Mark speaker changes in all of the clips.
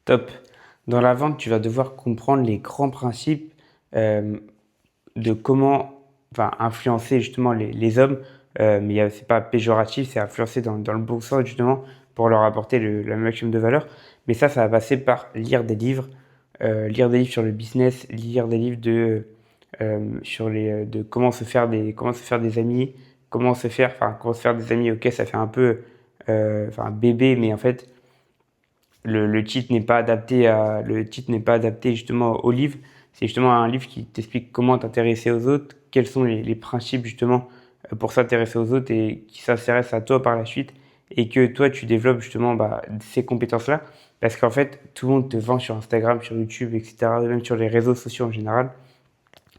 Speaker 1: Top. Dans la vente, tu vas devoir comprendre les grands principes euh, de comment influencer justement les hommes. Mais c'est pas péjoratif, c'est influencer dans le bon sens justement pour leur apporter le maximum de valeur. Mais ça va passer par lire des livres sur le business, lire des livres de comment se faire des amis, comment se faire des amis. Ok, ça fait un peu bébé, mais en fait le titre n'est pas adapté le titre n'est pas adapté justement au livre. C'est justement un livre qui t'explique comment t'intéresser aux autres, quels sont les principes justement pour s'intéresser aux autres et qui s'intéressent à toi par la suite et que toi tu développes justement ces compétences-là. Parce qu'en fait, tout le monde te vend sur Instagram, sur YouTube, etc., même sur les réseaux sociaux en général,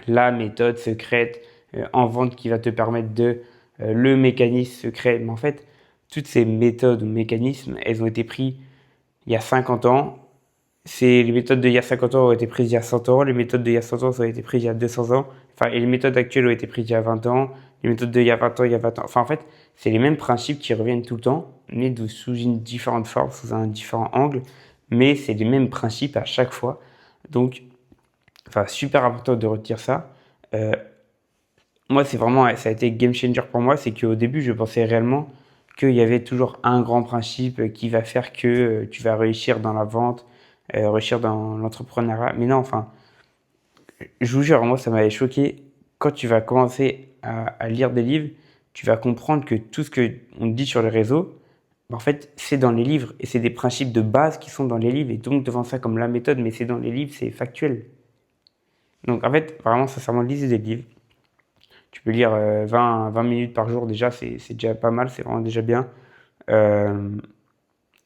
Speaker 1: la méthode secrète en vente qui va te permettre le mécanisme secret. Mais en fait, toutes ces méthodes ou mécanismes, elles ont été pris il y a 50 ans. Les méthodes d'il y a 50 ans ont été prises il y a 100 ans, les méthodes d'il y a 100 ans ont été prises il y a 200 ans, enfin, et les méthodes actuelles ont été prises il y a 20 ans, les méthodes d'il y a 20 ans, il y a 20 ans. Enfin, en fait, c'est les mêmes principes qui reviennent tout le temps, mais sous une différente forme, sous un différent angle, mais c'est les mêmes principes à chaque fois. Donc, super important de retenir ça. Euh, Moi, ça a été game changer pour moi, c'est qu'au début, je pensais réellement qu'il y avait toujours un grand principe qui va faire que tu vas réussir dans la vente, réussir dans l'entrepreneuriat. Mais non, je vous jure, moi, ça m'avait choqué. Quand tu vas commencer à lire des livres, tu vas comprendre que tout ce que on te dit sur les réseaux, en fait, c'est dans les livres et c'est des principes de base qui sont dans les livres et donc devant ça comme la méthode, mais c'est dans les livres, c'est factuel. Donc en fait, vraiment, sincèrement, lisez des livres. Tu peux lire 20 minutes par jour déjà, c'est déjà pas mal, c'est vraiment déjà bien. Euh,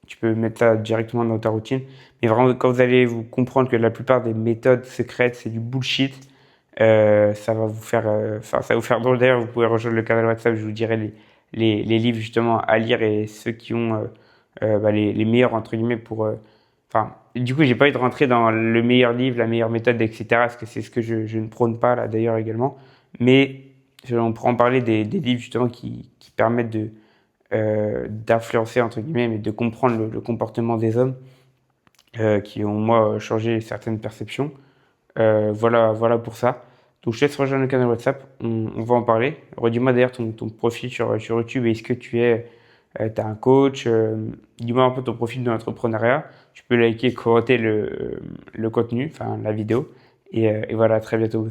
Speaker 1: Tu peux mettre ça directement dans ta routine. Mais vraiment, quand vous allez vous comprendre que la plupart des méthodes secrètes, c'est du bullshit, ça va vous faire, ça va vous faire drôle. D'ailleurs, vous pouvez rejoindre le canal WhatsApp, je vous dirai les livres justement à lire et ceux qui ont les meilleurs entre guillemets du coup, j'ai pas envie de rentrer dans le meilleur livre, la meilleure méthode, etc. Parce que c'est ce que je ne prône pas là d'ailleurs également. Mais on pourra en parler des livres justement qui permettent d'influencer entre guillemets, mais de comprendre le comportement des hommes qui ont moi changé certaines perceptions. Voilà pour ça. Donc je te laisse rejoindre le canal WhatsApp, on va en parler. Redis-moi d'ailleurs ton profil sur YouTube. Est-ce que t'as un coach? Dis-moi un peu ton profil de l'entrepreneuriat. Tu peux liker, commenter le contenu, enfin la vidéo. Et voilà, à très bientôt.